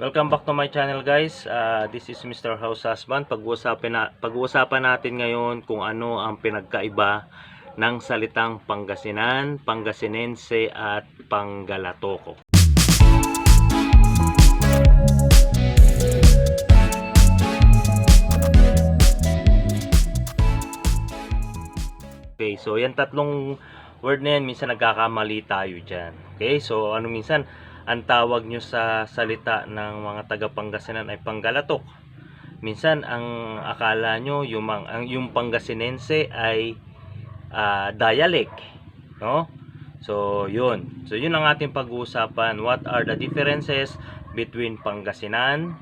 Welcome back to my channel, guys. This is Mr. House Husband. Pag-uusapan natin ngayon kung ano ang pinagkaiba ng salitang Pangasinan, Pangasinense at Panggalatoko. Okay, so yan tatlong word na yan, minsan nagkakamali tayo dyan. Okay, so minsan ang tawag nyo sa salita ng mga taga Pangasinan ay Panggalatok. Minsan ang akala nyo yung Pangasinense ay dialect, no? So yun ang ating pag-uusapan. What are the differences between Pangasinan,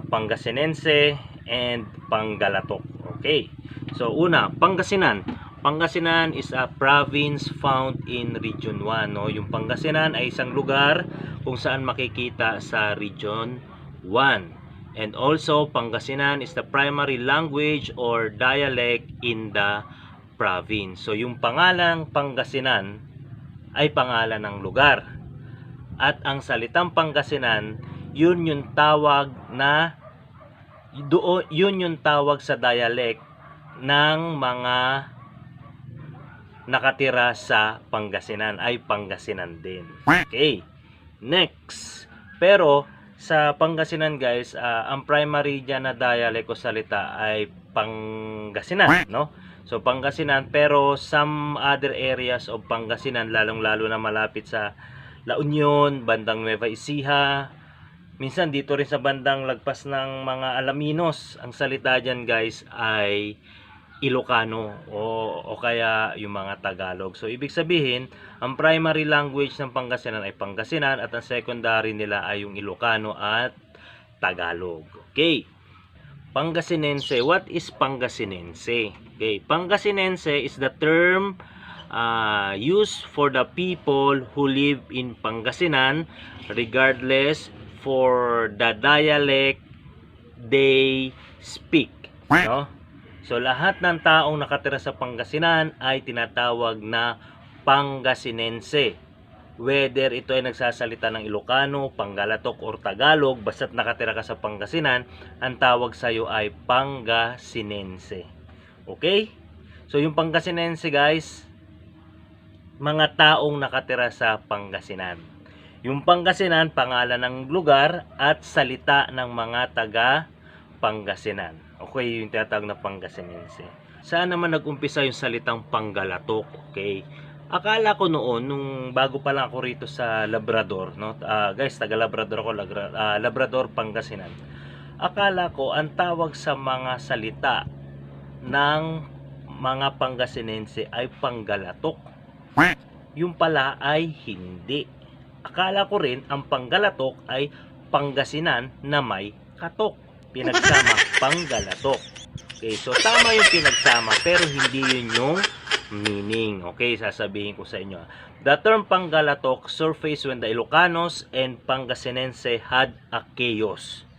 Pangasinense and Panggalatok? Okay, so una, Pangasinan. Pangasinan is a province found in Region 1, no? Yung Pangasinan ay isang lugar kung saan makikita sa Region 1. And also, Pangasinan is the primary language or dialect in the province. So, yung pangalang Pangasinan ay pangalan ng lugar. At ang salitang Pangasinan, yun yung tawag sa dialect ng mga nakatira sa Pangasinan, ay Pangasinan din. Okay, next. Pero sa Pangasinan, guys, ang primary dyan na dialect o salita ay Pangasinan, no? So Pangasinan, pero some other areas of Pangasinan, lalong-lalo na malapit sa La Union, bandang Nueva Ecija, minsan dito rin sa bandang lagpas ng mga Alaminos, ang salita dyan, guys, ay Ilocano o kaya yung mga Tagalog. So ibig sabihin, ang primary language ng Pangasinan ay Pangasinan at ang secondary nila ay yung Ilocano at Tagalog. Okay. Pangasinense. What is Pangasinense? Okay. Pangasinense is the term used for the people who live in Pangasinan regardless for the dialect they speak. No? So lahat ng taong nakatira sa Pangasinan ay tinatawag na Pangasinense. Whether ito ay nagsasalita ng Ilocano, Panggalatok or Tagalog, basta't nakatira ka sa Pangasinan, ang tawag sa iyo ay Pangasinense. Okay? So yung Pangasinense, guys, mga taong nakatira sa Pangasinan. Yung Pangasinan, pangalan ng lugar at salita ng mga taga Pangasinan. Okay, yung tinatawag na Pangasinense. Saan naman nag-umpisa yung salitang Panggalatok? Okay. Akala ko noon, nung bago pa lang ako rito sa Labrador, no? Guys, taga Labrador ako, Labrador, Pangasinan. Akala ko ang tawag sa mga salita ng mga Pangasinense ay Panggalatok. Yung pala ay hindi. Akala ko rin ang Panggalatok ay Pangasinan na may katok. Pinagsama, Panggalatok. Okay, so tama yung pinagsama pero hindi yun yung meaning. Okay, sasabihin ko sa inyo. The term Panggalatok surfaced when the Ilocanos and Pangasinense had a chaos.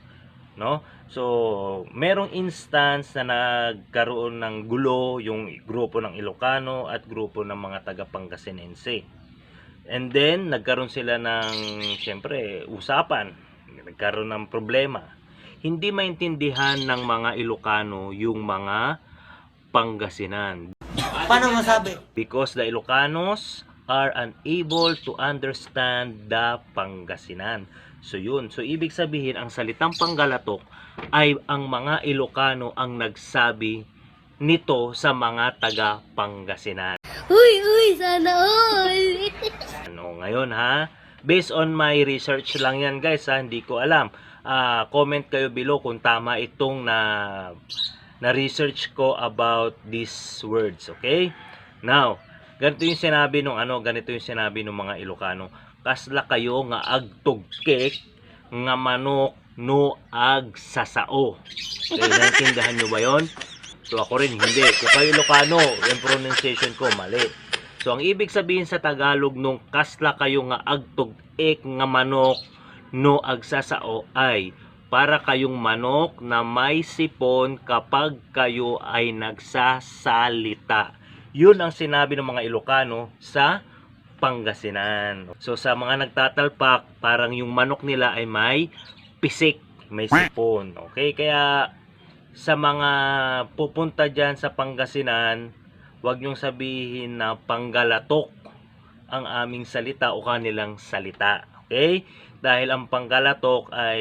No? So, merong instance na nagkaroon ng gulo yung grupo ng Ilocano at grupo ng mga taga Pangasinense. And then, nagkaroon sila ng, siyempre, usapan. Nagkaroon ng problema. Hindi maintindihan ng mga Ilocano yung mga Pangasinan. Paano masabi? Because the Ilocanos are unable to understand the Pangasinan. So yun. So ibig sabihin, ang salitang Panggalatok ay ang mga Ilocano ang nagsabi nito sa mga taga Pangasinan. Uy, sana all! Ngayon ha, based on my research lang yan, guys, ha, hindi ko alam. Comment kayo below kung tama itong na research ko about these words, okay? Now, ganito yung sinabi ng mga Ilocano. Kasla kayo nga agtugkek nga manok no ag sasao. Okay, naintindihan nyo ba yon? So ako rin hindi. Kung kayo Ilocano, yung pronunciation ko mali. So ang ibig sabihin sa Tagalog nung kasla kayo nga agtugkek nga manok no agsasao ay para kayong manok na may sipon kapag kayo ay nagsasalita. Yun ang sinabi ng mga Ilocano sa Pangasinan. So sa mga nagtatalpak, parang yung manok nila ay may pisik, may sipon. Okay, kaya sa mga pupunta dyan sa Pangasinan, huwag niyong sabihin na panggalatok ang aming salita o kanilang salita. Okay? Dahil ang panggalatok ay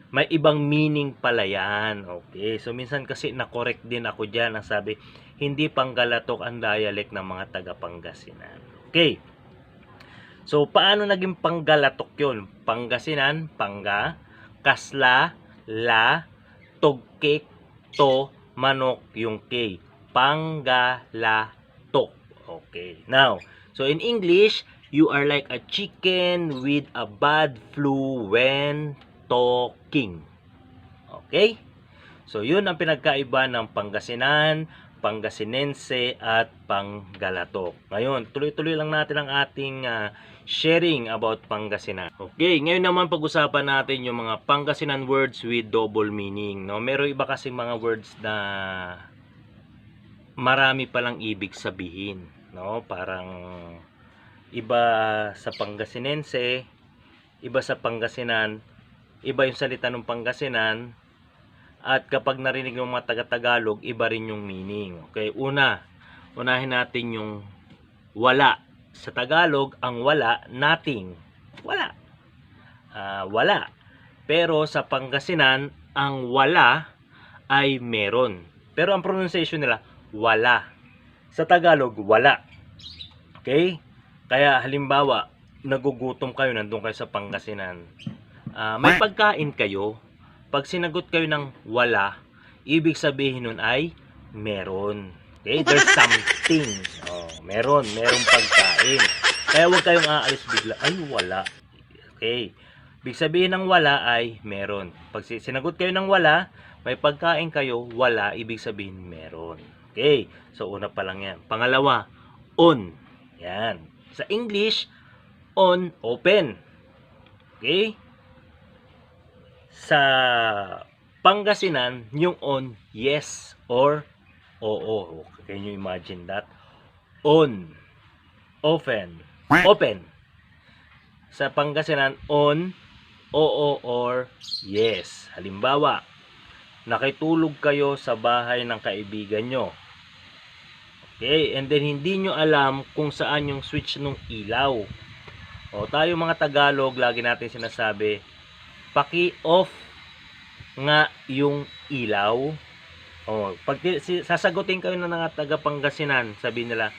may ibang meaning pala yan. Okay? So minsan kasi na-correct din ako dyan. Ang sabi, hindi panggalatok ang dialect ng mga taga Pangasinan. Okay? So paano naging panggalatok yun? Pangasinan, pangga, kasla, la, tugkik, to, manok, yung K. Panggalatok. Okay. Now, so in English, you are like a chicken with a bad flu when talking. Okay? So yun ang pinagkaiba ng Pangasinan, Pangasinense at Panggalatok. Ngayon, tuloy-tuloy lang natin ang ating sharing about Pangasinan. Okay, ngayon naman pag-usapan natin yung mga Pangasinan words with double meaning. No? Meron iba kasing mga words na marami palang ibig sabihin. No? Parang iba sa Pangasinense, iba sa Pangasinan, iba yung salita ng Pangasinan, at kapag narinig ng mga taga-Tagalog, iba rin yung meaning. Okay, unahin natin yung wala. Sa Tagalog, ang wala, nothing. Wala. Wala. Pero sa Pangasinan, ang wala ay meron. Pero ang pronunciation nila, wala. Sa Tagalog, wala. Okay? Kaya halimbawa, nagugutom kayo, nandun kayo sa Pangasinan. May pagkain kayo. Pag sinagot kayo ng wala, ibig sabihin nun ay meron. Okay? There's something. Merong pagkain. Kaya huwag kayong aalis bigla, ay wala. Okay? Ibig sabihin ng wala ay meron. Pag sinagot kayo ng wala, may pagkain kayo, wala, ibig sabihin meron. Okay? So una pa lang yan. Pangalawa, on. Yan. Sa English, on, open. Okay? Sa Pangasinan, yung on, yes or oo. Can you imagine that? On, open, open. Sa Pangasinan, on, oo or yes. Halimbawa, nakitulog kayo sa bahay ng kaibigan nyo. Okay, and then hindi nyo alam kung saan yung switch ng ilaw. O tayo mga Tagalog, lagi natin sinasabi, paki-off nga yung ilaw. O, pag sasagutin kayo ng mga taga Pangasinan, sabi nila,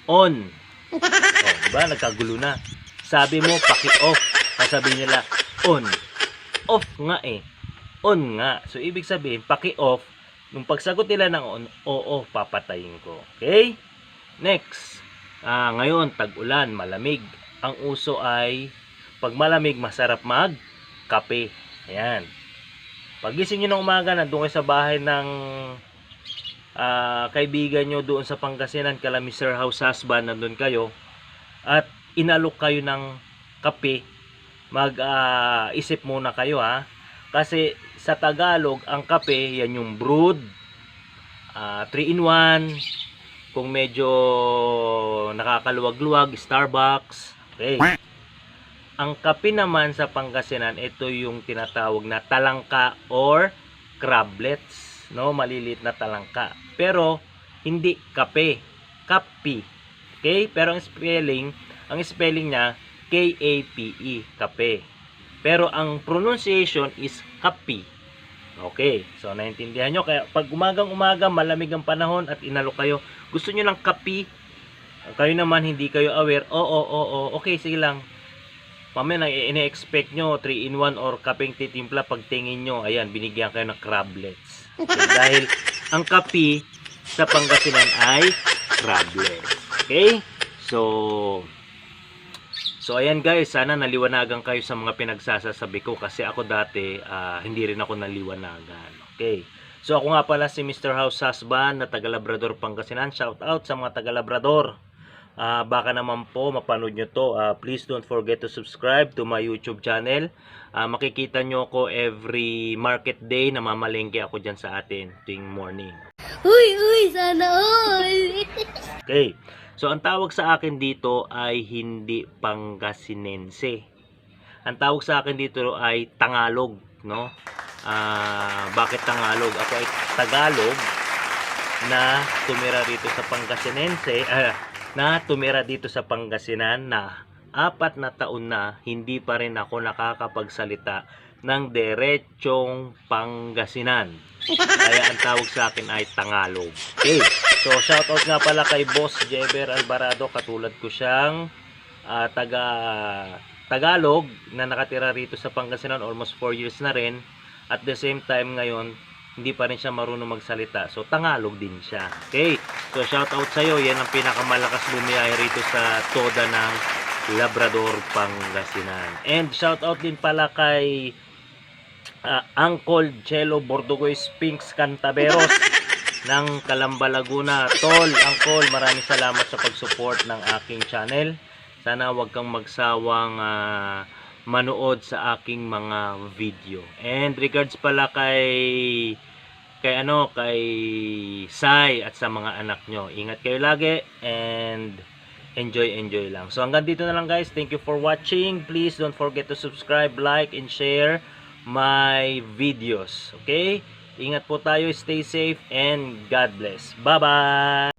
on. O, diba? Nagkagulo na. Sabi mo, paki-off. Sabi nila, on. Off nga eh. On nga. So, ibig sabihin, paki-off. Nung pagsagot nila ng on, oo, papatayin ko. Okay? Next. Ngayon, tag-ulan, malamig. Ang uso ay, pag malamig, masarap mag-kape. Ayan. Pagising nyo ng umaga, nandun kayo sa bahay ng kaibigan nyo doon sa Pangasinan, kala Mr. House Husband, nandun kayo, at inalok kayo ng kape, mag-isip muna kayo ha. Kasi sa Tagalog, ang kape, yan yung brewed, 3-in-1, kung medyo nakakaluwag-luwag, Starbucks. Okay. Ang kape naman sa Pangasinan, ito yung tinatawag na talangka or crablets, no? Maliliit na talangka. Pero hindi kape, kapi. Okay? Pero ang spelling niya K-A-P-E, kape. Pero ang pronunciation is kapi. Okay? So naintindihan nyo, kaya pag umagang-umaga, malamig ang panahon at inalok kayo, gusto nyo ng kape, kayo naman hindi kayo aware, okay, sige lang. Mamaya ina-expect nyo 3-in-1 or kapeng titimpla, pagtingin nyo, ayan, binigyan kayo ng crablets. Okay, dahil ang kapi sa Pangasinan ay crablets. Okay? So ayan guys, sana naliwanagan kayo sa mga pinagsasasabi ko kasi ako dati, hindi rin ako naliwanagan. Okay? So ako nga pala si Mr. House Husband na taga Labrador, Pangasinan. Shout out sa mga taga Labrador. Baka naman po mapanood nyo to. Please don't forget to subscribe to my YouTube channel. Makikita nyo ako every market day na mamalengke ako dyan sa atin tuwing morning. Uy, sana all. Okay. So ang tawag sa akin dito ay hindi Pangasinense. Ang tawag sa akin dito ay Tagalog, no? Bakit Tagalog? Ako ay Tagalog na tumira dito sa Pangasinense, na tumira dito sa Pangasinan na 4 na taon na hindi pa rin ako nakakapagsalita ng diretsong Pangasinan. Kaya ang tawag sa akin ay Tagalog. Okay. So shoutout nga pala kay Boss Jeber Alvarado, katulad ko siyang Tagalog na nakatira rito sa Pangasinan almost 4 years na rin. At the same time ngayon, hindi pa rin siya marunong magsalita. So, Tagalog din siya. Okay? So, shout out sa'yo. Yan ang pinakamalakas bumiyahe rito sa Toda ng Labrador, Pangasinan. And shout out din pala kay Uncle Chelo Bordogoy Spinks Cantaberos ng Calamba, Laguna. Tol, Uncle, maraming salamat sa pag-support ng aking channel. Sana wag kang magsawang manood sa aking mga video. And regards pala kay Sai at sa mga anak nyo. Ingat kayo lagi and enjoy lang. So hanggang dito na lang guys. Thank you for watching. Please don't forget to subscribe, like, and share my videos. Okay? Ingat po tayo. Stay safe and God bless. Bye-bye!